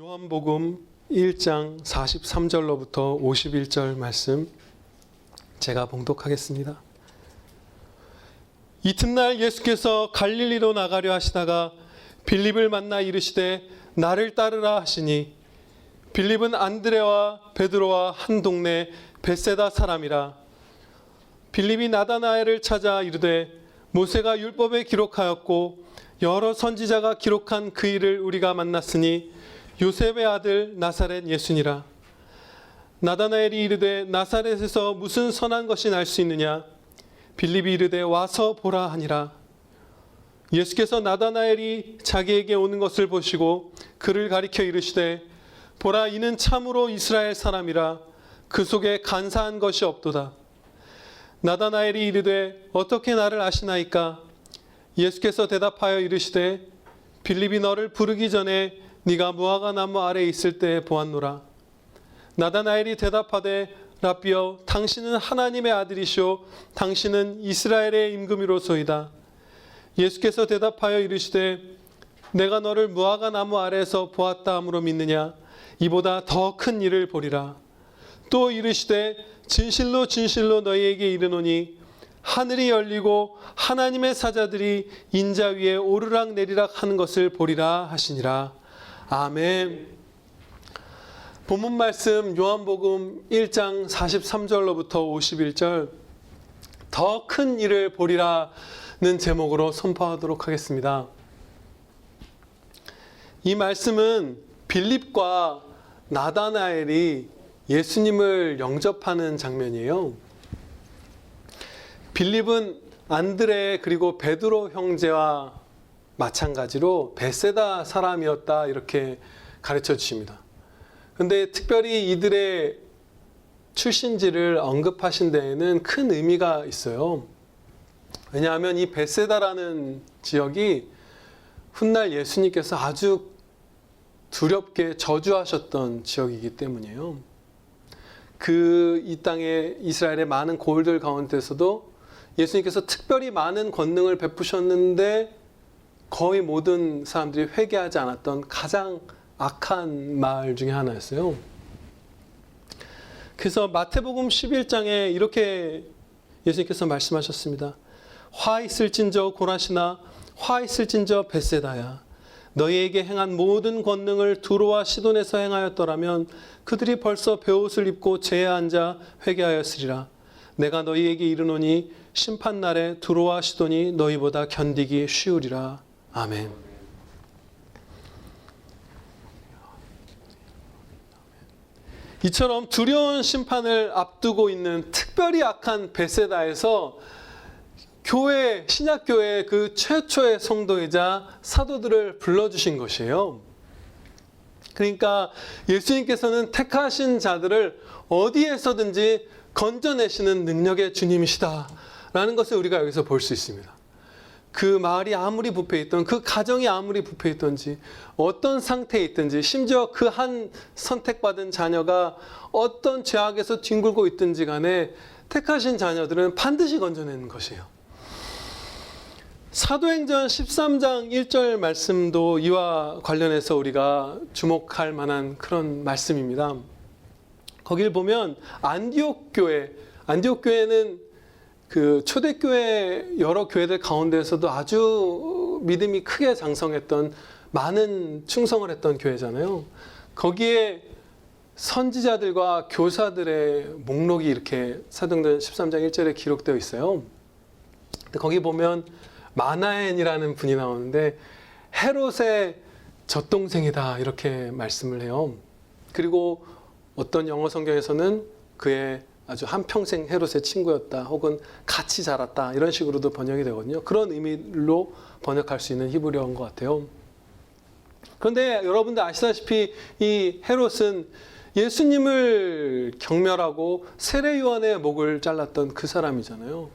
요한복음 1장 43절로부터 51절 말씀 제가 봉독하겠습니다. 이튿날 예수께서 갈릴리로 나가려 하시다가 빌립을 만나 이르시되 나를 따르라 하시니 빌립은 안드레와 베드로와 한 동네 벳세다 사람이라. 빌립이 나다나엘을 찾아 이르되 모세가 율법에 기록하였고 여러 선지자가 기록한 그 일을 우리가 만났으니 요셉의 아들 나사렛 예수니라. 나다나엘이 이르되 나사렛에서 무슨 선한 것이 날 수 있느냐? 빌립이 이르되 와서 보라 하니라. 예수께서 나다나엘이 자기에게 오는 것을 보시고 그를 가리켜 이르시되 보라, 이는 참으로 이스라엘 사람이라. 그 속에 간사한 것이 없도다. 나다나엘이 이르되 어떻게 나를 아시나이까? 예수께서 대답하여 이르시되 빌립이 너를 부르기 전에 네가 무화과 나무 아래에 있을 때 보았노라. 나다나엘이 대답하되 라삐여, 당신은 하나님의 아들이시오 당신은 이스라엘의 임금이로소이다. 예수께서 대답하여 이르시되 내가 너를 무화과 나무 아래에서 보았다 함으로 믿느냐? 이보다 더 큰 일을 보리라. 또 이르시되 진실로 진실로 너희에게 이르노니 하늘이 열리고 하나님의 사자들이 인자 위에 오르락 내리락 하는 것을 보리라 하시니라. 아멘. 본문 말씀 요한복음 1장 43절로부터 51절 더 큰 일을 보리라는 제목으로 선포하도록 하겠습니다. 이 말씀은 빌립과 나다나엘이 예수님을 영접하는 장면이에요. 빌립은 안드레 그리고 베드로 형제와 마찬가지로 벳세다 사람이었다 이렇게 가르쳐 주십니다. 그런데 특별히 이들의 출신지를 언급하신 데에는 큰 의미가 있어요. 왜냐하면 이 벳세다라는 지역이 훗날 예수님께서 아주 두렵게 저주하셨던 지역이기 때문이에요. 이 땅에 이스라엘의 많은 고을들 가운데서도 예수님께서 특별히 많은 권능을 베푸셨는데 거의 모든 사람들이 회개하지 않았던 가장 악한 마을 중에 하나였어요. 그래서 마태복음 11장에 이렇게 예수님께서 말씀하셨습니다. 화 있을진저 고라시나 화 있을진저 벳세다야. 너희에게 행한 모든 권능을 두로와 시돈에서 행하였더라면 그들이 벌써 베옷을 입고 제에 앉아 회개하였으리라. 내가 너희에게 이르노니 심판날에 두로와 시돈이 너희보다 견디기 쉬우리라. 아멘. 이처럼 두려운 심판을 앞두고 있는 특별히 악한 벳세다에서 신약교회 그 최초의 성도이자 사도들을 불러주신 것이에요. 그러니까 예수님께서는 택하신 자들을 어디에서든지 건져내시는 능력의 주님이시다라는 것을 우리가 여기서 볼 수 있습니다. 그 마을이 아무리 부패했던, 그 가정이 아무리 부패했던지, 어떤 상태에 있든지, 심지어 그 한 선택받은 자녀가 어떤 죄악에서 뒹굴고 있든지 간에 택하신 자녀들은 반드시 건져내는 것이에요. 사도행전 13장 1절 말씀도 이와 관련해서 우리가 주목할 만한 그런 말씀입니다. 거길 보면 안디옥 교회는 그 초대교회 여러 교회들 가운데서도 아주 믿음이 크게 장성했던, 많은 충성을 했던 교회잖아요. 거기에 선지자들과 교사들의 목록이 이렇게 사도행전 13장 1절에 기록되어 있어요. 거기 보면 마나엔이라는 분이 나오는데 헤롯의 젖동생이다 이렇게 말씀을 해요. 그리고 어떤 영어 성경에서는 그의 아주 한평생 헤롯의 친구였다, 혹은 같이 자랐다 이런 식으로도 번역이 되거든요. 그런 의미로 번역할 수 있는 히브리어인 것 같아요. 그런데 여러분들 아시다시피 이 헤롯은 예수님을 경멸하고 세례요한의 목을 잘랐던 그 사람이잖아요.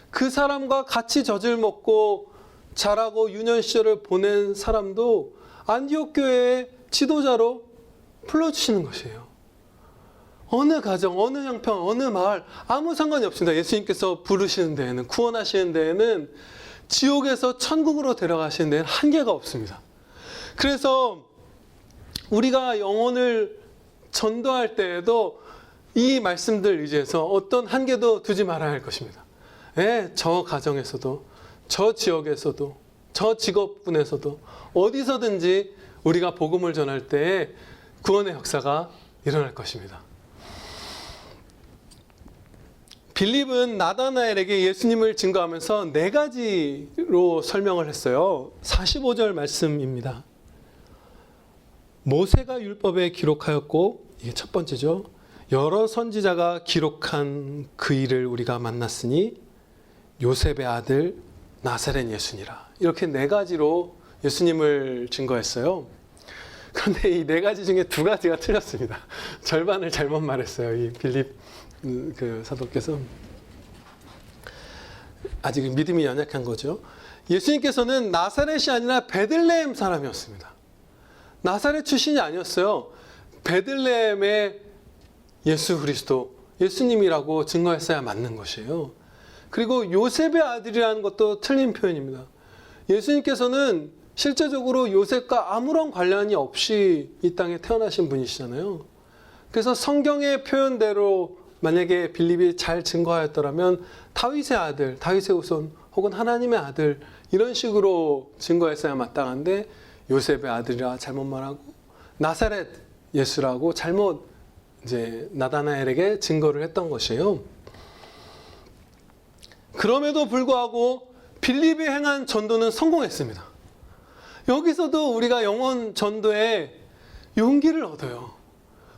그 사람과 같이 젖을 먹고 자라고 유년 시절을 보낸 사람도 안디옥 교회의 지도자로 불러주시는 것이에요. 어느 가정, 어느 형편, 어느 마을 아무 상관이 없습니다. 예수님께서 부르시는 데에는, 구원하시는 데에는, 지옥에서 천국으로 데려가시는 데에는 한계가 없습니다. 그래서 우리가 영혼을 전도할 때에도 이 말씀들 의지해서 어떤 한계도 두지 말아야 할 것입니다. 저 가정에서도, 저 지역에서도, 저 직업군에서도 어디서든지 우리가 복음을 전할 때에 구원의 역사가 일어날 것입니다. 빌립은 나다나엘에게 예수님을 증거하면서 4가지로 설명을 했어요. 45절 말씀입니다. 모세가 율법에 기록하였고, 이게 첫 번째죠. 여러 선지자가 기록한 그 일을 우리가 만났으니 요셉의 아들 나사렛 예수니라. 이렇게 4가지로 예수님을 증거했어요. 그런데 이 4가지 중에 2가지가 틀렸습니다. 절반을 잘못 말했어요. 이 빌립 그 사도께서. 아직 믿음이 연약한 거죠. 예수님께서는 나사렛이 아니라 베들레헴 사람이었습니다. 나사렛 출신이 아니었어요. 베들레헴의 예수 그리스도, 예수님이라고 증거했어야 맞는 것이에요. 그리고 요셉의 아들이라는 것도 틀린 표현입니다. 예수님께서는 실제적으로 요셉과 아무런 관련이 없이 이 땅에 태어나신 분이시잖아요. 그래서 성경의 표현대로 만약에 빌립이 잘 증거하였더라면 다윗의 아들, 다윗의 후손 혹은 하나님의 아들 이런 식으로 증거했어야 마땅한데 요셉의 아들이라 잘못 말하고 나사렛 예수라고 잘못 이제 나다나엘에게 증거를 했던 것이에요. 그럼에도 불구하고 빌립이 행한 전도는 성공했습니다. 여기서도 우리가 영혼 전도에 용기를 얻어요.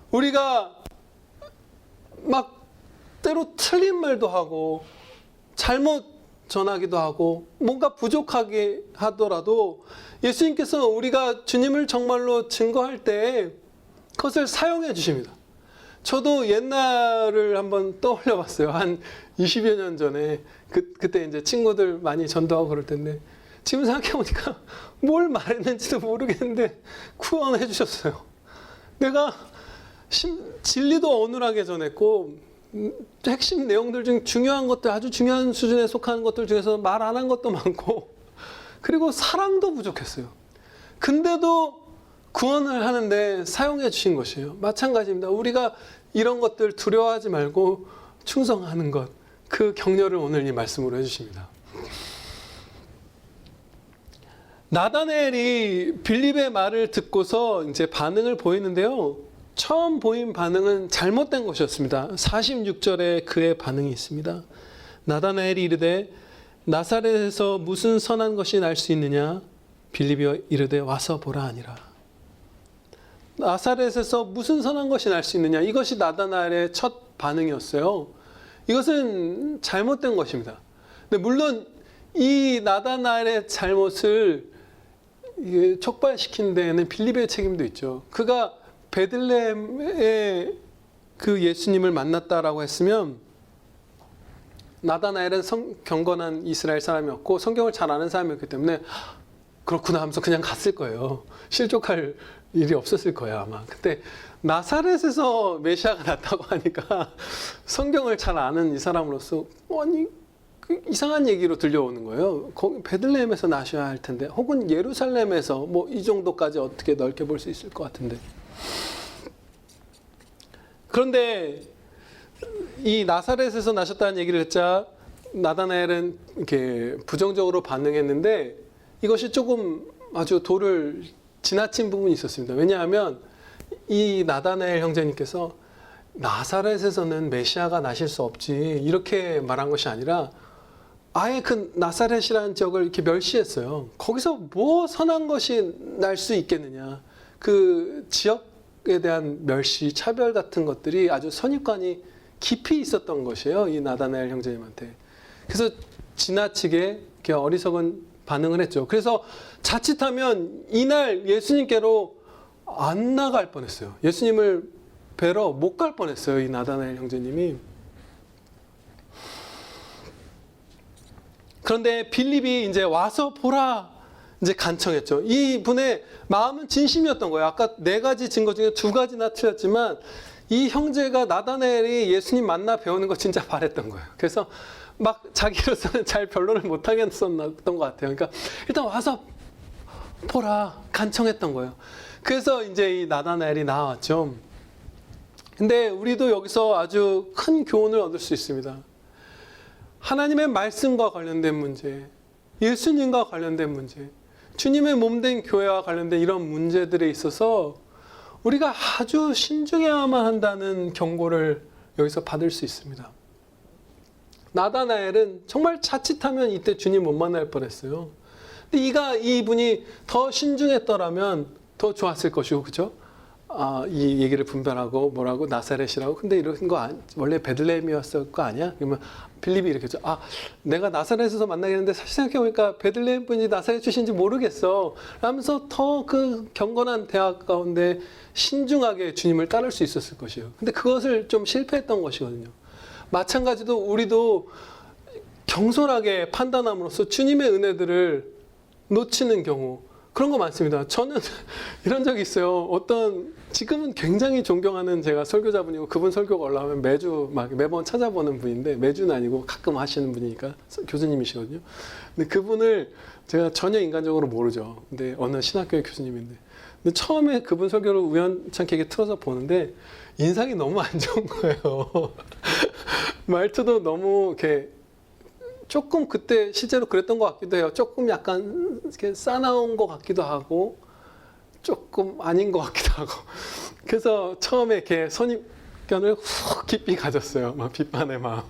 우리가 막 때로 틀린 말도 하고 잘못 전하기도 하고 뭔가 부족하게 하더라도 예수님께서 우리가 주님을 정말로 증거할 때 그것을 사용해 주십니다. 저도 옛날을 한번 떠올려 봤어요. 한 20여 년 전에 그때 이제 친구들 많이 전도하고 그럴 텐데 지금 생각해 보니까 뭘 말했는지도 모르겠는데 구원해 주셨어요. 내가 진리도 어눌하게 전했고 핵심 내용들 중 중요한 것들, 아주 중요한 수준에 속하는 것들 중에서 말 안 한 것도 많고 그리고 사랑도 부족했어요. 근데도 구원을 하는데 사용해 주신 것이에요. 마찬가지입니다. 우리가 이런 것들 두려워하지 말고 충성하는 것, 그 격려를 오늘 이 말씀으로 해주십니다. 나다나엘이 빌립의 말을 듣고서 이제 반응을 보이는데요. 처음 보인 반응은 잘못된 것이었습니다. 46절에 그의 반응이 있습니다. 나다나엘이 이르되 나사렛에서 무슨 선한 것이 날 수 있느냐? 빌립이 이르되 와서 보라 하니라. 나사렛에서 무슨 선한 것이 날 수 있느냐? 이것이 나다나엘의 첫 반응이었어요. 이것은 잘못된 것입니다. 근데 물론 이 나다나엘의 잘못을 촉발시킨 데에는 빌립의 책임도 있죠. 그가 베들레헴에 그 예수님을 만났다라고 했으면 나다나엘은 경건한 이스라엘 사람이었고 성경을 잘 아는 사람이었기 때문에 그렇구나 하면서 그냥 갔을 거예요. 실족할 일이 없었을 거예요 아마. 근데 나사렛에서 메시아가 났다고 하니까 성경을 잘 아는 이 사람으로서 아니 이상한 얘기로 들려오는 거예요. 베들레헴에서 나셔야 할 텐데 혹은 예루살렘에서 뭐 이 정도까지 어떻게 넓게 볼 수 있을 것 같은데. 그런데 이 나사렛에서 나셨다는 얘기를 듣자 나다나엘은 이렇게 부정적으로 반응했는데 이것이 조금 아주 도를 지나친 부분이 있었습니다. 왜냐하면 이 나다나엘 형제님께서 나사렛에서는 메시아가 나실 수 없지 이렇게 말한 것이 아니라 아예 그 나사렛이라는 지역을 이렇게 멸시했어요. 거기서 뭐 선한 것이 날 수 있겠느냐. 그 지역에 대한 멸시, 차별 같은 것들이 아주 선입관이 깊이 있었던 것이에요. 이 나다나엘 형제님한테. 그래서 지나치게 이렇게 어리석은 반응을 했죠. 그래서 자칫하면 이날 예수님께로 안 나갈 뻔했어요. 예수님을 뵈러 못 갈 뻔했어요. 이 나다나엘 형제님이. 그런데 빌립이 이제 와서 보라 이제 간청했죠. 이 분의 마음은 진심이었던 거예요. 아까 4가지 증거 중에 2가지나 틀렸지만 이 형제가 나다나엘이 예수님 만나 배우는 거 진짜 바랬던 거예요. 그래서 막 자기로서는 잘 변론을 못 하겠었던 것 같아요. 그러니까 일단 와서 보라 간청했던 거예요. 그래서 이제 이 나다나엘이 나왔죠. 근데 우리도 여기서 아주 큰 교훈을 얻을 수 있습니다. 하나님의 말씀과 관련된 문제, 예수님과 관련된 문제, 주님의 몸된 교회와 관련된 이런 문제들에 있어서 우리가 아주 신중해야만 한다는 경고를 여기서 받을 수 있습니다. 나다나엘은 정말 자칫하면 이때 주님 못 만날 뻔했어요. 근데 이분이 더 신중했더라면 더 좋았을 것이고, 그죠? 이 얘기를 분별하고 뭐라고 나사렛이라고. 근데 이런 거 원래 베들레헴이었을 거 아니야? 그러면 빌립이 이렇게 했죠. 내가 나사렛에서 만나겠는데 사실 생각해보니까 베들레헴 분이 나사렛 출신인지 모르겠어. 라면서 더 그 경건한 대화 가운데 신중하게 주님을 따를 수 있었을 것이에요. 근데 그것을 좀 실패했던 것이거든요. 마찬가지로 우리도 경솔하게 판단함으로써 주님의 은혜들을 놓치는 경우, 그런 거 많습니다. 저는 이런 적이 있어요. 지금은 굉장히 존경하는 제가 설교자분이고, 그분 설교가 올라오면 매번 찾아보는 분인데, 매주는 아니고 가끔 하시는 분이니까 교수님이시거든요. 근데 그분을 제가 전혀 인간적으로 모르죠. 근데 어느 신학교의 교수님인데. 근데 처음에 그분 설교를 우연찮게 이렇게 틀어서 보는데, 인상이 너무 안 좋은 거예요. 말투도 너무 이렇게 조금 그때 실제로 그랬던 것 같기도 해요. 조금 약간 이렇게 싸나운 것 같기도 하고, 조금 아닌 것 같기도 하고. 그래서 처음에 이렇게 선입견을 훅 깊이 가졌어요. 막 비판의 마음.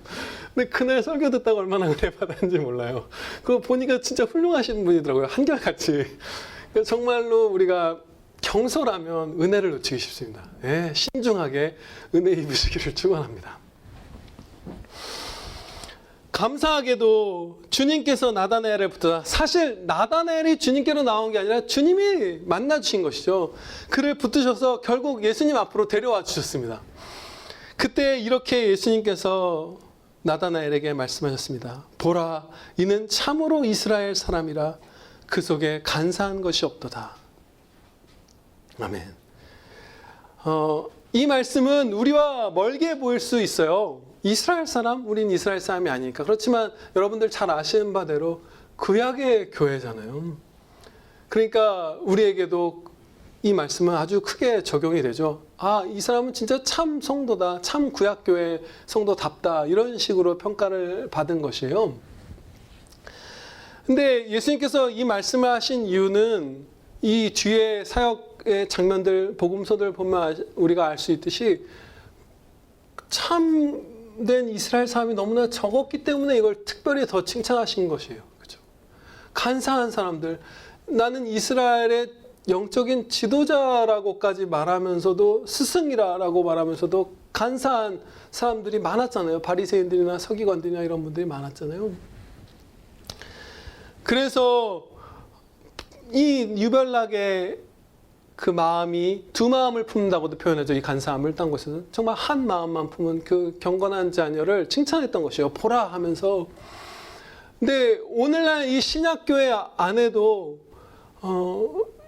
근데 그날 설교 듣다가 얼마나 은혜 받았는지 몰라요. 그거 보니까 진짜 훌륭하신 분이더라고요. 한결같이. 정말로 우리가 경솔하면 은혜를 놓치기 쉽습니다. 예, 신중하게 은혜 입으시기를 축원합니다. 감사하게도 주님께서 나다나엘을 붙들어, 사실 나다나엘이 주님께로 나온 게 아니라 주님이 만나 주신 것이죠. 그를 붙드셔서 결국 예수님 앞으로 데려와 주셨습니다. 그때 이렇게 예수님께서 나다나엘에게 말씀하셨습니다. 보라, 이는 참으로 이스라엘 사람이라, 그 속에 간사한 것이 없도다. 아멘. 이 말씀은 우리와 멀게 보일 수 있어요. 이스라엘 사람? 우린 이스라엘 사람이 아니니까. 그렇지만 여러분들 잘 아시는 바대로 구약의 교회잖아요. 그러니까 우리에게도 이 말씀은 아주 크게 적용이 되죠. 이 사람은 진짜 참 성도다, 참 구약교회 성도답다, 이런 식으로 평가를 받은 것이에요. 근데 예수님께서 이 말씀을 하신 이유는 이 뒤에 사역의 장면들, 복음서들 보면 우리가 알 수 있듯이 참된 이스라엘 사람이 너무나 적었기 때문에 이걸 특별히 더 칭찬하신 것이에요. 그렇죠? 간사한 사람들, 나는 이스라엘의 영적인 지도자라고까지 말하면서도, 스승이라고 말하면서도 간사한 사람들이 많았잖아요. 바리새인들이나 서기관들이나 이런 분들이 많았잖아요. 그래서 이 유별나게 그 마음이 두 마음을 품는다고도 표현하죠. 이 간사함을 딴 곳에서는 정말 한 마음만 품은 그 경건한 자녀를 칭찬했던 것이에요. 보라 하면서. 근데 오늘날 이 신약교회 안에도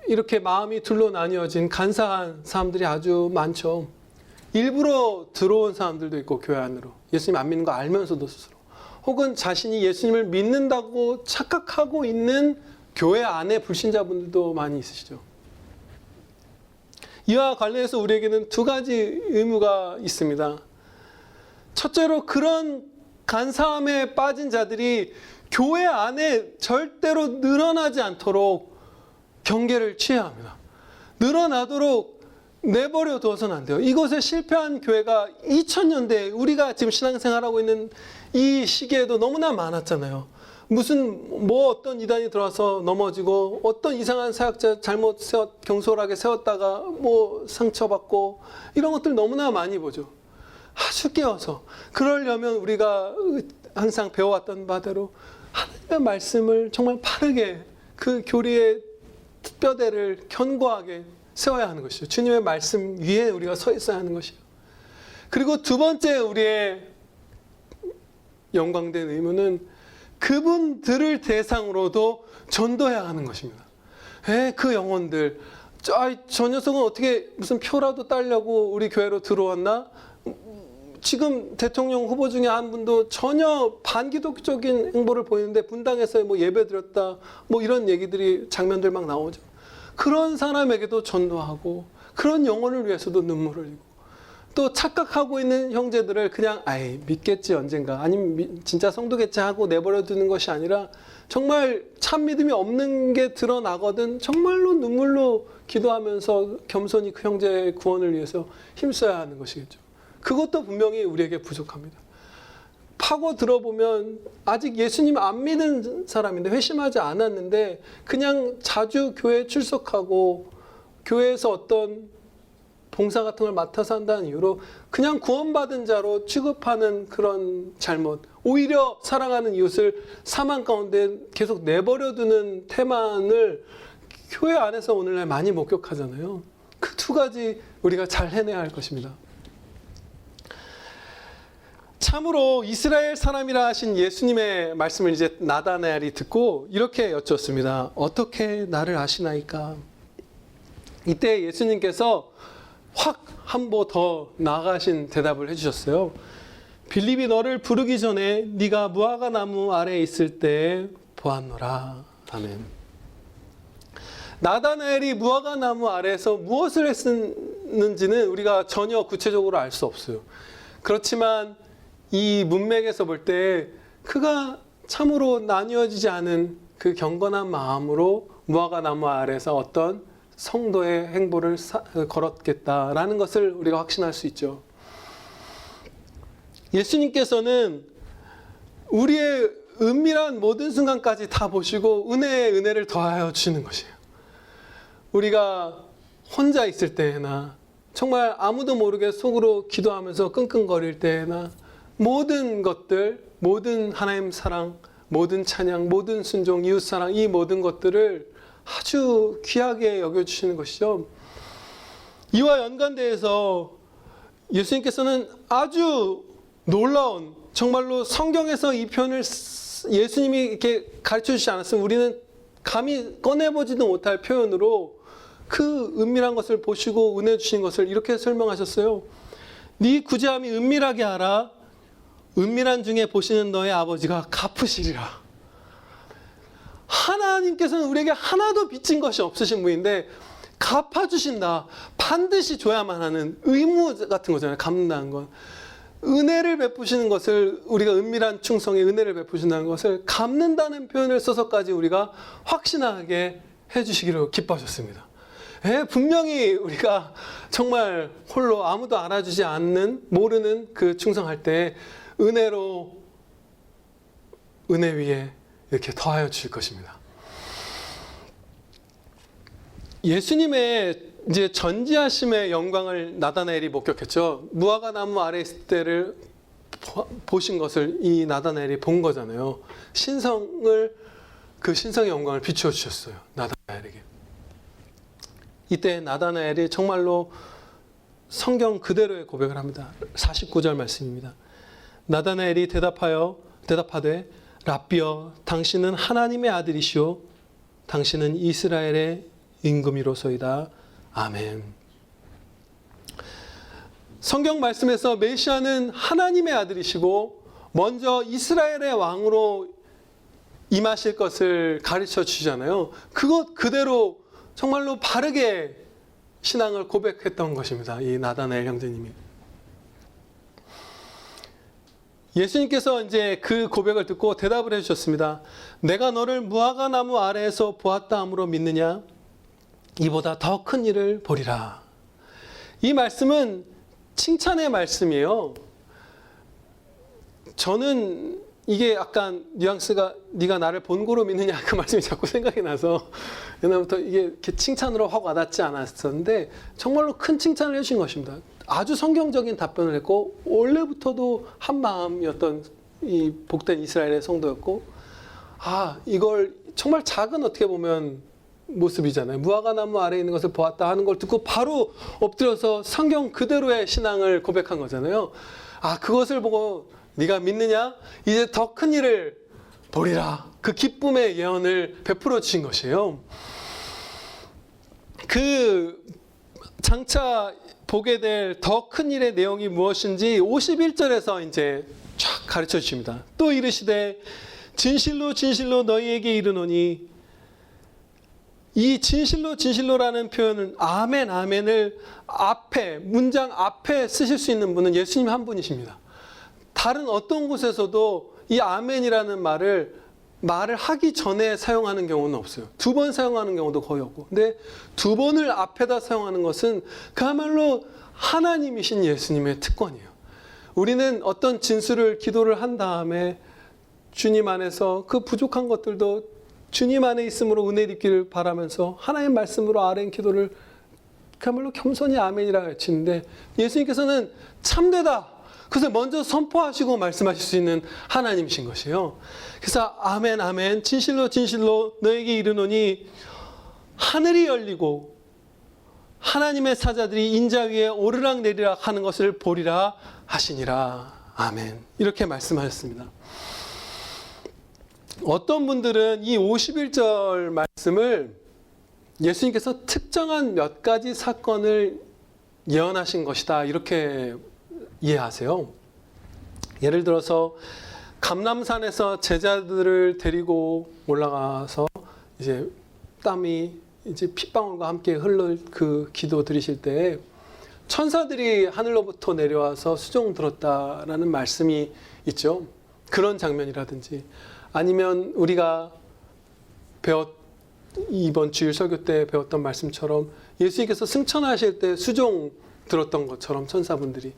이렇게 마음이 둘로 나뉘어진 간사한 사람들이 아주 많죠. 일부러 들어온 사람들도 있고, 교회 안으로 예수님 안 믿는 거 알면서도 스스로, 혹은 자신이 예수님을 믿는다고 착각하고 있는 교회 안에 불신자분들도 많이 있으시죠. 이와 관련해서 우리에게는 두 가지 의무가 있습니다. 첫째로 그런 간사함에 빠진 자들이 교회 안에 절대로 늘어나지 않도록 경계를 취해야 합니다. 늘어나도록 내버려 두어서는 안 돼요. 이것에 실패한 교회가 2000년대, 우리가 지금 신앙생활하고 있는 이 시기에도 너무나 많았잖아요. 어떤 이단이 들어와서 넘어지고, 어떤 이상한 사역자 잘못 경솔하게 세웠다가 상처받고, 이런 것들 너무나 많이 보죠. 아주 깨어서. 그러려면 우리가 항상 배워왔던 바대로 하나님의 말씀을 정말 바르게, 그 교리의 뼈대를 견고하게 세워야 하는 것이죠. 주님의 말씀 위에 우리가 서 있어야 하는 것이에요. 그리고 두 번째 우리의 영광된 의무는 그분들을 대상으로도 전도해야 하는 것입니다. 그 영혼들, 저 녀석은 어떻게 무슨 표라도 따려고 우리 교회로 들어왔나? 지금 대통령 후보 중에 한 분도 전혀 반기독적인 행보를 보이는데 분당에서 예배 드렸다, 이런 얘기들이, 장면들 막 나오죠. 그런 사람에게도 전도하고 그런 영혼을 위해서도 눈물을 흘리고 또 착각하고 있는 형제들을 그냥 아이 믿겠지 언젠가 아니면 진짜 성도겠지 하고 내버려 두는 것이 아니라 정말 참 믿음이 없는 게 드러나거든 정말로 눈물로 기도하면서 겸손히 그 형제의 구원을 위해서 힘써야 하는 것이겠죠. 그것도 분명히 우리에게 부족합니다. 파고 들어보면 아직 예수님 안 믿은 사람인데 회심하지 않았는데 그냥 자주 교회에 출석하고 교회에서 어떤 봉사 같은 걸 맡아서 한다는 이유로 그냥 구원받은 자로 취급하는 그런 잘못, 오히려 사랑하는 이웃을 사망 가운데 계속 내버려두는 태만을 교회 안에서 오늘날 많이 목격하잖아요. 그 두 가지 우리가 잘 해내야 할 것입니다. 참으로 이스라엘 사람이라 하신 예수님의 말씀을 이제 나다나엘이 듣고 이렇게 여쭙습니다. 어떻게 나를 아시나이까? 이때 예수님께서 확 한 보 더 나아가신 대답을 해주셨어요. 빌립이 너를 부르기 전에 네가 무화과 나무 아래에 있을 때 보았노라. 아멘. 나다나엘이 무화과 나무 아래에서 무엇을 했는지는 우리가 전혀 구체적으로 알 수 없어요. 그렇지만 이 문맥에서 볼 때 그가 참으로 나뉘어지지 않은 그 경건한 마음으로 무화과 나무 아래에서 어떤 성도의 행보를 걸었겠다라는 것을 우리가 확신할 수 있죠. 예수님께서는 우리의 은밀한 모든 순간까지 다 보시고 은혜에 은혜를 더하여 주시는 것이에요. 우리가 혼자 있을 때나 정말 아무도 모르게 속으로 기도하면서 끙끙거릴 때나 모든 것들, 모든 하나님 사랑, 모든 찬양, 모든 순종, 이웃 사랑 이 모든 것들을 아주 귀하게 여겨주시는 것이죠. 이와 연관되어서 예수님께서는 아주 놀라운 정말로 성경에서 이 표현을 예수님이 이렇게 가르쳐 주시지 않았으면 우리는 감히 꺼내보지도 못할 표현으로 그 은밀한 것을 보시고 은혜 주신 것을 이렇게 설명하셨어요. 네 구제함이 은밀하게 하라. 은밀한 중에 보시는 너의 아버지가 갚으시리라. 하나님께서는 우리에게 하나도 빚진 것이 없으신 분인데 갚아주신다. 반드시 줘야만 하는 의무 같은 거잖아요. 갚는다는 건. 은혜를 베푸시는 것을 우리가 은밀한 충성에 은혜를 베푸신다는 것을 갚는다는 표현을 써서까지 우리가 확신하게 해주시기로 기뻐하셨습니다. 분명히 우리가 정말 홀로 아무도 알아주지 않는 모르는 그 충성할 때 은혜로 은혜 위에 이렇게 더하여 주실 것입니다. 예수님의 이제 전지하심의 영광을 나다나엘이 목격했죠. 무화과 나무 아래 있을 때를 보신 것을 이 나다나엘이 본 거잖아요. 그 신성의 영광을 비추어 주셨어요. 나다나엘에게. 이때 나다나엘이 정말로 성경 그대로의 고백을 합니다. 49절 말씀입니다. 나다나엘이 대답하되 랍비여 당신은 하나님의 아들이시오 당신은 이스라엘의 임금이로소이다. 아멘. 성경 말씀에서 메시아는 하나님의 아들이시고 먼저 이스라엘의 왕으로 임하실 것을 가르쳐 주시잖아요. 그것 그대로 정말로 바르게 신앙을 고백했던 것입니다. 이 나다나엘 형제님이. 예수님께서 이제 그 고백을 듣고 대답을 해주셨습니다. 내가 너를 무화과 나무 아래에서 보았다 함으로 믿느냐? 이보다 더 큰 일을 보리라. 이 말씀은 칭찬의 말씀이에요. 저는 이게 약간 뉘앙스가 네가 나를 본고로 믿느냐 그 말씀이 자꾸 생각이 나서 옛날부터 이게 이렇게 칭찬으로 확 와닿지 않았었는데 정말로 큰 칭찬을 해주신 것입니다. 아주 성경적인 답변을 했고 원래부터도 한 마음이었던 이 복된 이스라엘의 성도였고 이걸 정말 작은 어떻게 보면 모습이잖아요. 무화과 나무 아래에 있는 것을 보았다 하는 걸 듣고 바로 엎드려서 성경 그대로의 신앙을 고백한 거잖아요. 그것을 보고 네가 믿느냐? 이제 더 큰 일을 보리라. 그 기쁨의 예언을 베풀어 주신 것이에요. 그 장차 보게 될 더 큰 일의 내용이 무엇인지 51절에서 이제 쫙 가르쳐 주십니다. 또 이르시되 진실로 진실로 너희에게 이르노니 이 진실로라는 표현은 아멘, 아멘을 앞에, 문장 앞에 쓰실 수 있는 분은 예수님 한 분이십니다. 다른 어떤 곳에서도 이 아멘이라는 말을 하기 전에 사용하는 경우는 없어요. 2번 사용하는 경우도 거의 없고. 근데 2번을 앞에다 사용하는 것은 그야말로 하나님이신 예수님의 특권이에요. 우리는 어떤 진술을, 기도를 한 다음에 주님 안에서 그 부족한 것들도 주님 안에 있음으로 은혜 입기를 바라면서 하나님 말씀으로 아뢰는 기도를 그야말로 겸손히 아멘이라 외치는데, 예수님께서는 참되다, 그래서 먼저 선포하시고 말씀하실 수 있는 하나님이신 것이에요. 그래서 아멘, 아멘, 진실로 너에게 이르노니 하늘이 열리고 하나님의 사자들이 인자 위에 오르락 내리락 하는 것을 보리라 하시니라. 아멘. 이렇게 말씀하셨습니다. 어떤 분들은 이 51절 말씀을 예수님께서 특정한 몇 가지 사건을 예언하신 것이다, 이렇게 이해하세요. 예를 들어서 감람산에서 제자들을 데리고 올라가서 이제 땀이 이제 핏방울과 함께 흘러 그 기도 드리실 때 천사들이 하늘로부터 내려와서 수종 들었다라는 말씀이 있죠. 그런 장면이라든지, 아니면 우리가 이번 주일 설교 때 배웠던 말씀처럼 예수님께서 승천하실 때 수종 들었던 것처럼 천사분들이,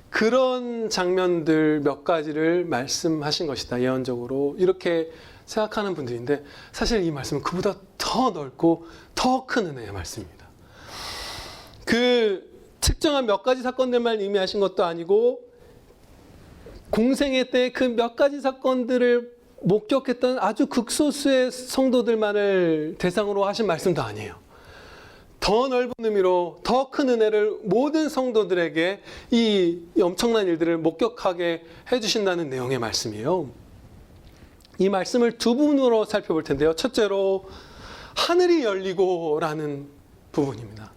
그런 장면들 몇 가지를 말씀하신 것이다, 예언적으로, 이렇게 생각하는 분들인데, 사실 이 말씀은 그보다 더 넓고 더 큰 은혜의 말씀입니다. 그 특정한 몇 가지 사건들만 의미하신 것도 아니고, 공생애 때 그 몇 가지 사건들을 목격했던 아주 극소수의 성도들만을 대상으로 하신 말씀도 아니에요. 더 넓은 의미로 더 큰 은혜를 모든 성도들에게 이 엄청난 일들을 목격하게 해주신다는 내용의 말씀이에요. 이 말씀을 2부분으로 살펴볼 텐데요. 첫째로 하늘이 열리고라는 부분입니다.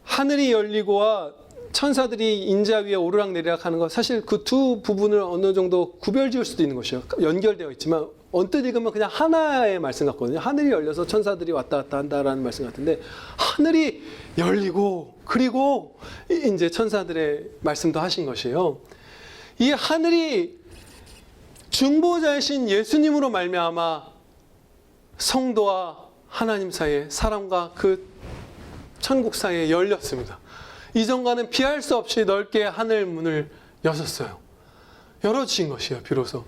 하늘이 열리고와 천사들이 인자 위에 오르락내리락 하는 것, 사실 그 2 부분을 어느 정도 구별 지을 수도 있는 것이에요. 연결되어 있지만 언뜻 읽으면 그냥 하나의 말씀 같거든요. 하늘이 열려서 천사들이 왔다 갔다 한다라는 말씀 같은데, 하늘이 열리고 그리고 이제 천사들의 말씀도 하신 것이에요. 이 하늘이 중보자이신 예수님으로 말미암아 성도와 하나님 사이에, 사람과 그 천국 사이에 열렸습니다. 이전과는 비할 수 없이 넓게 하늘 문을 여셨어요. 열어주신 것이에요, 비로소.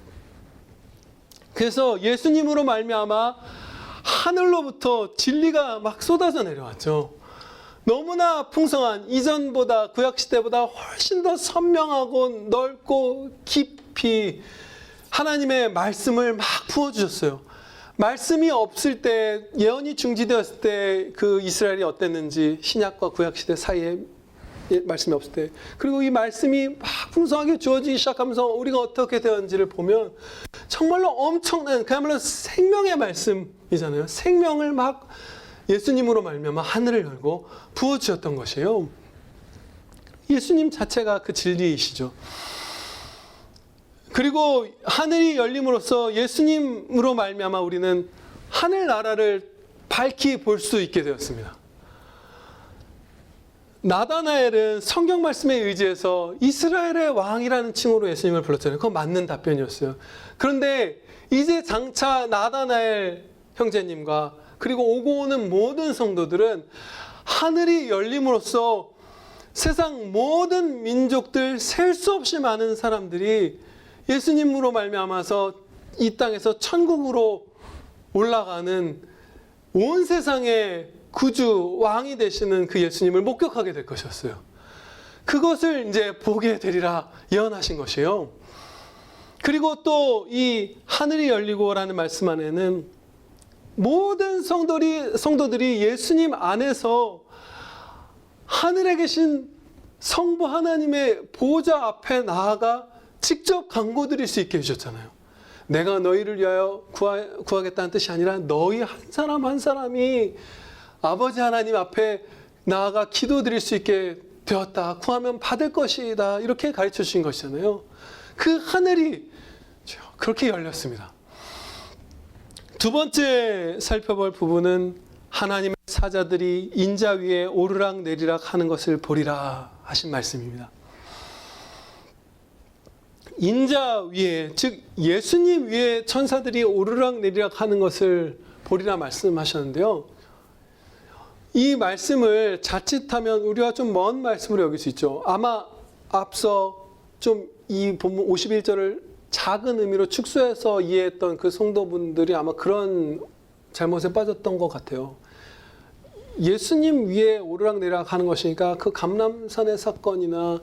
그래서 예수님으로 말미암아 하늘로부터 진리가 막 쏟아져 내려왔죠. 너무나 풍성한, 이전보다, 구약시대보다 훨씬 더 선명하고 넓고 깊이 하나님의 말씀을 막 부어주셨어요. 말씀이 없을 때, 예언이 중지되었을 때 그 이스라엘이 어땠는지, 신약과 구약시대 사이에 말씀이 없을 때, 그리고 이 말씀이 막 풍성하게 주어지기 시작하면서 우리가 어떻게 되었는지를 보면 정말로 엄청난, 그야말로 생명의 말씀이잖아요. 생명을 막 예수님으로 말미암아 하늘을 열고 부어주셨던 것이에요. 예수님 자체가 그 진리이시죠. 그리고 하늘이 열림으로써 예수님으로 말미암아 우리는 하늘나라를 밝히 볼 수 있게 되었습니다. 나다나엘은 성경 말씀에 의지해서 이스라엘의 왕이라는 칭호로 예수님을 불렀잖아요. 그건 맞는 답변이었어요. 그런데 이제 장차 나다나엘 형제님과 그리고 오고 오는 모든 성도들은 하늘이 열림으로써 세상 모든 민족들, 셀 수 없이 많은 사람들이 예수님으로 말미암아서 이 땅에서 천국으로 올라가는, 온 세상의 구주, 왕이 되시는 그 예수님을 목격하게 될 것이었어요. 그것을 이제 보게 되리라 예언하신 것이에요. 그리고 또 이 하늘이 열리고라는 말씀 안에는 모든 성도들이 예수님 안에서 하늘에 계신 성부 하나님의 보좌 앞에 나아가 직접 간구 드릴 수 있게 해주셨잖아요. 내가 너희를 위하여 구하겠다는 뜻이 아니라 너희 한 사람 한 사람이 아버지 하나님 앞에 나아가 기도 드릴 수 있게 되었다. 구하면 받을 것이다. 이렇게 가르쳐 주신 것이잖아요. 그 하늘이 그렇게 열렸습니다. 두 번째 살펴볼 부분은 하나님의 사자들이 인자 위에 오르락 내리락 하는 것을 보리라 하신 말씀입니다. 인자 위에, 즉 예수님 위에 천사들이 오르락 내리락 하는 것을 보리라 말씀하셨는데요. 이 말씀을 자칫하면 우리와 좀 먼 말씀으로 여길 수 있죠. 아마 앞서 좀 이 본문 51절을 작은 의미로 축소해서 이해했던 그 성도분들이 아마 그런 잘못에 빠졌던 것 같아요. 예수님 위에 오르락내리락 하는 것이니까 그 감람산의 사건이나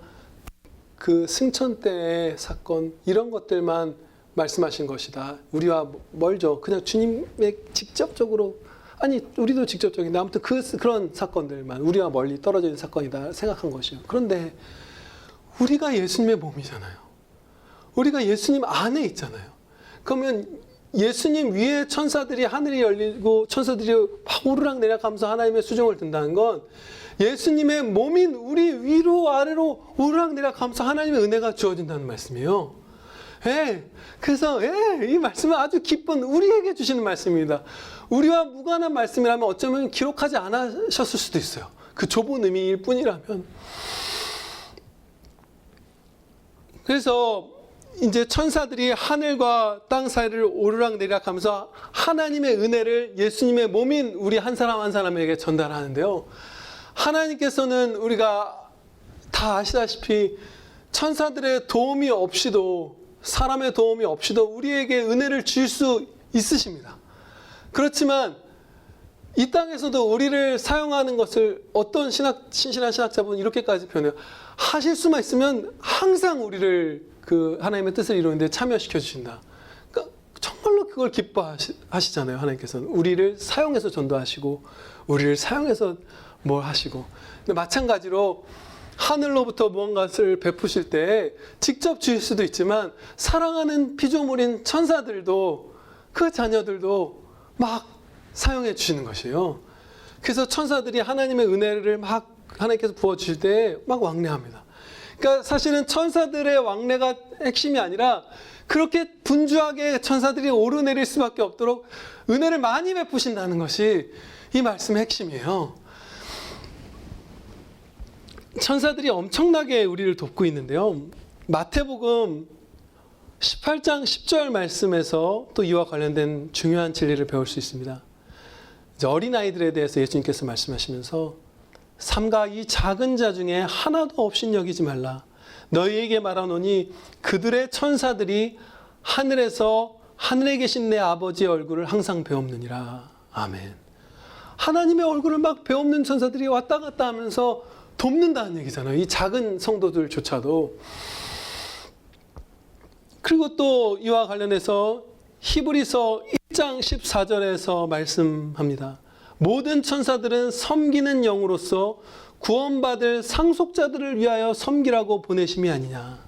그 승천 때의 사건 이런 것들만 말씀하신 것이다. 우리와 멀죠. 그냥 주님의 직접적으로, 아니 우리도 직접적인데 아무튼 그런 사건들만 우리와 멀리 떨어져 있는 사건이다 생각한 것이에요. 그런데 우리가 예수님의 몸이잖아요. 우리가 예수님 안에 있잖아요. 그러면 예수님 위에 천사들이 하늘이 열리고 천사들이 막 오르락내리락 하면서 하나님의 수종을 든다는 건 예수님의 몸인 우리 위로 아래로 오르락내리락 하면서 하나님의 은혜가 주어진다는 말씀이에요. 그래서 이 말씀은 아주 기쁜 우리에게 주시는 말씀입니다. 우리와 무관한 말씀이라면 어쩌면 기록하지 않으셨을 수도 있어요. 그 좁은 의미일 뿐이라면. 그래서 이제 천사들이 하늘과 땅 사이를 오르락내리락 하면서 하나님의 은혜를 예수님의 몸인 우리 한 사람 한 사람에게 전달하는데요. 하나님께서는 우리가 다 아시다시피 천사들의 도움이 없이도, 사람의 도움이 없이도 우리에게 은혜를 줄 수 있으십니다. 그렇지만 이 땅에서도 우리를 사용하는 것을 어떤 신실한 신학자분은 이렇게까지 표현해요. 하실 수만 있으면 항상 우리를 그 하나님의 뜻을 이루는데 참여시켜 주신다. 그러니까 정말로 그걸 기뻐하시잖아요. 하나님께서는 우리를 사용해서 전도하시고 우리를 사용해서 뭘 하시고. 근데 마찬가지로 하늘로부터 무언가를 베푸실 때 직접 주실 수도 있지만 사랑하는 피조물인 천사들도 그 자녀들도 막 사용해 주시는 것이에요. 그래서 천사들이 하나님의 은혜를 막 하나님께서 부어주실 때 막 왕래합니다. 그러니까 사실은 천사들의 왕래가 핵심이 아니라 그렇게 분주하게 천사들이 오르내릴 수밖에 없도록 은혜를 많이 베푸신다는 것이 이 말씀의 핵심이에요. 천사들이 엄청나게 우리를 돕고 있는데요. 마태복음 18장 10절 말씀에서 또 이와 관련된 중요한 진리를 배울 수 있습니다. 이제 어린아이들에 대해서 예수님께서 말씀하시면서 삼가 이 작은 자 중에 하나도 없인 여기지 말라. 너희에게 말하노니 그들의 천사들이 하늘에 계신 내 아버지의 얼굴을 항상 배옵느니라. 아멘. 하나님의 얼굴을 막 배옵는 천사들이 왔다 갔다 하면서 돕는다는 얘기잖아요. 이 작은 성도들조차도. 그리고 또 이와 관련해서 히브리서 1장 14절에서 말씀합니다. 모든 천사들은 섬기는 영으로서 구원받을 상속자들을 위하여 섬기라고 보내심이 아니냐.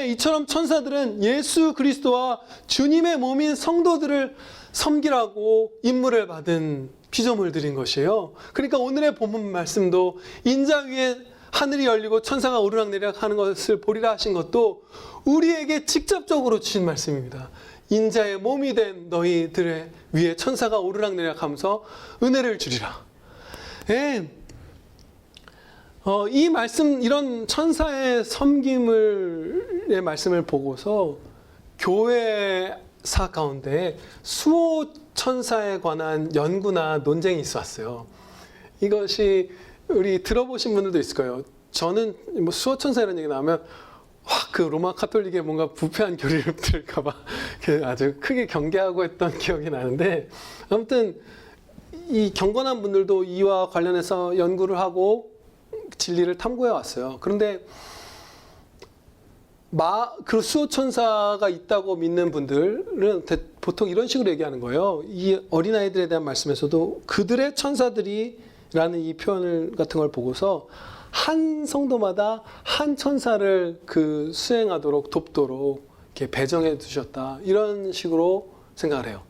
이처럼 천사들은 예수 그리스도와 주님의 몸인 성도들을 섬기라고 임무를 받은 피조물들인 것이에요. 그러니까 오늘의 본문 말씀도 인자 위에 하늘이 열리고 천사가 오르락내리락 하는 것을 보리라 하신 것도 우리에게 직접적으로 주신 말씀입니다. 인자의 몸이 된 너희들의 위에 천사가 오르락내리락 하면서 은혜를 주리라. 이 말씀, 이런 천사의 섬김의 말씀을 보고서 교회사 가운데 수호 천사에 관한 연구나 논쟁이 있었어요. 이것이 우리 들어보신 분들도 있을 거예요. 저는 뭐 수호 천사 이런 얘기 나오면 그 로마 카톨릭의 뭔가 부패한 교리를 들을까봐 아주 크게 경계하고 했던 기억이 나는데, 아무튼 이 경건한 분들도 이와 관련해서 연구를 하고 진리를 탐구해 왔어요. 그런데 그 수호천사가 있다고 믿는 분들은 보통 이런 식으로 얘기하는 거예요. 이 어린아이들에 대한 말씀에서도 그들의 천사들이라는 이 표현을 같은 걸 보고서 한 성도마다 한 천사를 그 수행하도록 돕도록 이렇게 배정해 두셨다, 이런 식으로 생각을 해요.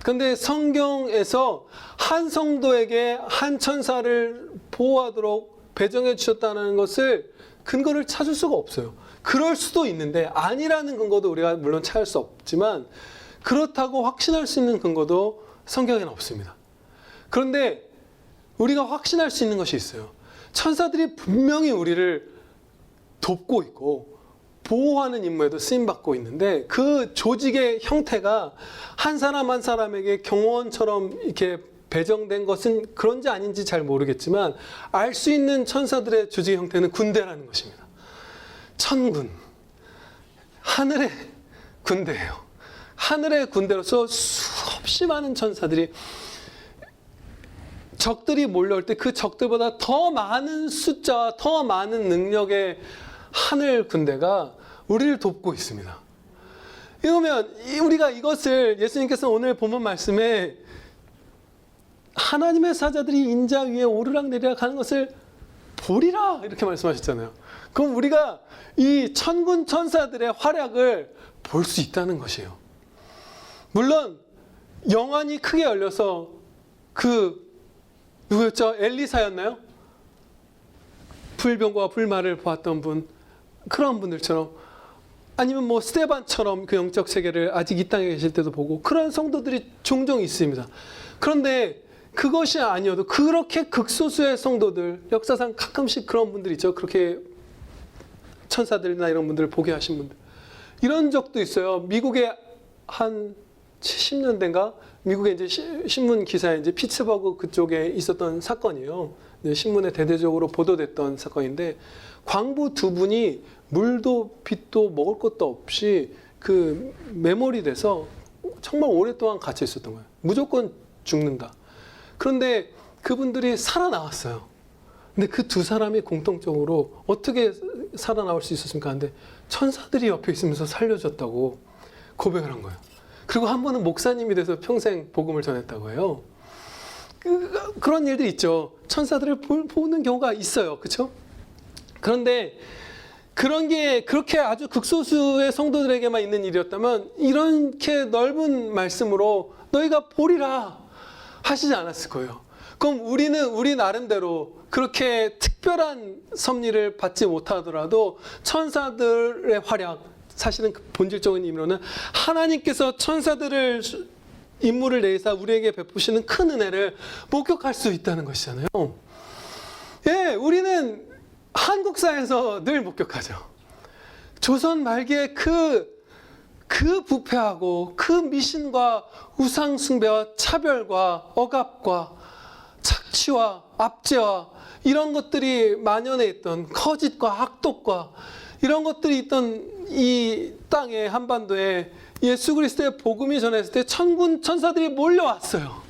그런데 성경에서 한 성도에게 한 천사를 보호하도록 배정해 주셨다는 것을 근거를 찾을 수가 없어요. 그럴 수도 있는데 아니라는 근거도 우리가 물론 찾을 수 없지만 그렇다고 확신할 수 있는 근거도 성경에는 없습니다. 그런데 우리가 확신할 수 있는 것이 있어요. 천사들이 분명히 우리를 돕고 있고 보호하는 임무에도 쓰임받고 있는데 그 조직의 형태가 한 사람 한 사람에게 경호원처럼 이렇게 배정된 것은 그런지 아닌지 잘 모르겠지만 알 수 있는 천사들의 조직의 형태는 군대라는 것입니다. 천군, 하늘의 군대예요. 하늘의 군대로서 수없이 많은 천사들이 적들이 몰려올 때 그 적들보다 더 많은 숫자와 더 많은 능력의 하늘 군대가 우리를 돕고 있습니다. 이러면 우리가 이것을 예수님께서 오늘 본문 말씀에 하나님의 사자들이 인자 위에 오르락내리락 하는 것을 보리라 이렇게 말씀하셨잖아요. 그럼 우리가 이 천군 천사들의 활약을 볼 수 있다는 것이에요. 물론 영안이 크게 열려서 누구였죠? 엘리사였나요? 불병과 불말을 보았던 분, 그런 분들처럼, 아니면 뭐 스데반처럼 그 영적 세계를 아직 이 땅에 계실 때도 보고, 그런 성도들이 종종 있습니다. 그런데 그것이 아니어도 그렇게 극소수의 성도들, 역사상 가끔씩 그런 분들 있죠. 그렇게 천사들이나 이런 분들을 보게 하신 분들. 이런 적도 있어요. 미국에 한 70년대인가? 미국의 이제 신문 기사에 이제 피츠버그 그쪽에 있었던 사건이에요. 신문에 대대적으로 보도됐던 사건인데, 광부 두 분이 물도 빛도 먹을 것도 없이 그 매몰이 돼서 정말 오랫동안 갇혀 있었던 거예요. 무조건 죽는다. 그런데 그분들이 살아나왔어요. 근데 그 두 사람이 공통적으로 어떻게 살아나올 수 있었습니까? 근데 천사들이 옆에 있으면서 살려줬다고 고백을 한 거예요. 그리고 한 번은 목사님이 돼서 평생 복음을 전했다고 해요. 그런 일들이 있죠. 천사들을 보는 경우가 있어요. 그렇죠? 그런데 그런 게 그렇게 아주 극소수의 성도들에게만 있는 일이었다면 이렇게 넓은 말씀으로 너희가 보리라 하시지 않았을 거예요. 그럼 우리 나름대로 그렇게 특별한 섭리를 받지 못하더라도 천사들의 활약, 사실은 그 본질적인 의미로는 하나님께서 천사들을 임무를 내사 우리에게 베푸시는 큰 은혜를 목격할 수 있다는 것이잖아요. 예, 우리는 한국사에서 늘 목격하죠. 조선 말기에 그 부패하고 그 미신과 우상숭배와 차별과 억압과 착취와 압제와 이런 것들이 만연해 있던 거짓과 악독과 이런 것들이 있던 이 땅에 한반도에 예수 그리스도의 복음이 전했을 때 천군 천사들이 몰려왔어요.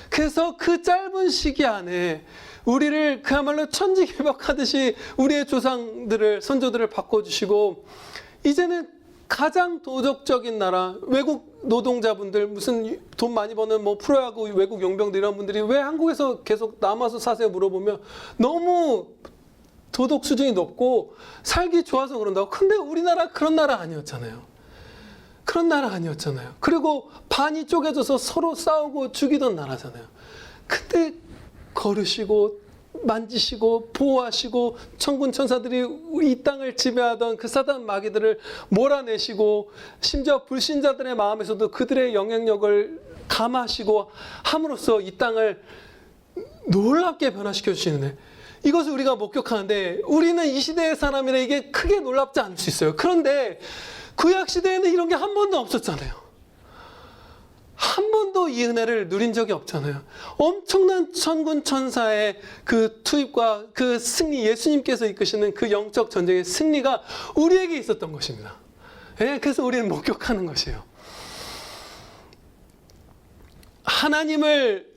그래서 그 짧은 시기 안에 우리를 그야말로 천지개벽하듯이 우리의 조상들을 선조들을 바꿔주시고 이제는 가장 도덕적인 나라, 외국 노동자분들, 무슨 돈 많이 버는 뭐 프로야구 외국 용병들 이런 분들이 왜 한국에서 계속 남아서 사세요 물어보면 너무 도덕 수준이 높고 살기 좋아서 그런다고. 근데 우리나라 그런 나라 아니었잖아요. 그런 나라 아니었잖아요. 그리고 반이 쪼개져서 서로 싸우고 죽이던 나라잖아요. 근데 거르시고 만지시고 보호하시고 천군 천사들이 이 땅을 지배하던 그 사단 마귀들을 몰아내시고 심지어 불신자들의 마음에서도 그들의 영향력을 감하시고 함으로써 이 땅을 놀랍게 변화시켜 주시는 이것을 우리가 목격하는데 우리는 이 시대의 사람이라 이게 크게 놀랍지 않을 수 있어요. 그런데 구약 시대에는 이런 게 한 번도 없었잖아요. 한 번도 이 은혜를 누린 적이 없잖아요. 엄청난 천군 천사의 그 투입과 그 승리, 예수님께서 이끄시는 그 영적 전쟁의 승리가 우리에게 있었던 것입니다. 예, 그래서 우리는 목격하는 것이에요. 하나님을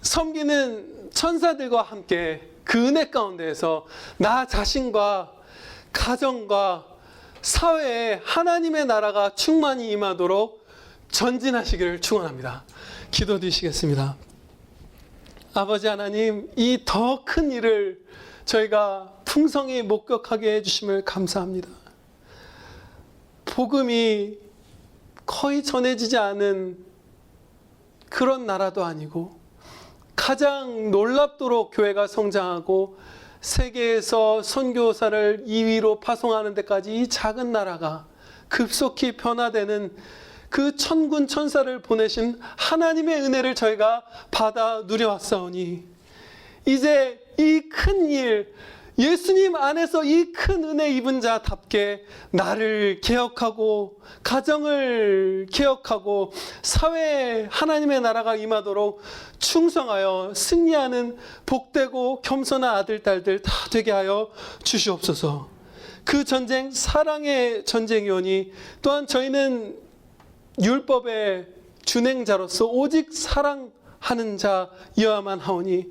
섬기는 천사들과 함께 그 은혜 가운데에서 나 자신과 가정과 사회에 하나님의 나라가 충만히 임하도록 전진하시기를 축원합니다. 기도드리시겠습니다. 아버지 하나님, 이 더 큰 일을 저희가 풍성히 목격하게 해주심을 감사합니다. 복음이 거의 전해지지 않은 그런 나라도 아니고 가장 놀랍도록 교회가 성장하고 세계에서 선교사를 2위로 파송하는 데까지 이 작은 나라가 급속히 변화되는 그 천군 천사를 보내신 하나님의 은혜를 저희가 받아 누려왔사오니 이제 이 큰 일, 예수님 안에서 이 큰 은혜 입은 자답게 나를 개혁하고 가정을 개혁하고 사회에 하나님의 나라가 임하도록 충성하여 승리하는 복되고 겸손한 아들, 딸들 다 되게 하여 주시옵소서. 그 전쟁 사랑의 전쟁이오니 또한 저희는 율법의 준행자로서 오직 사랑하는 자여야만 하오니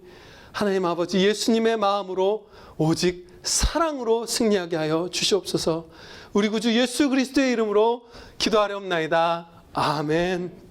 하나님 아버지 예수님의 마음으로 오직 사랑으로 승리하게 하여 주시옵소서. 우리 구주 예수 그리스도의 이름으로 기도하렵나이다. 아멘.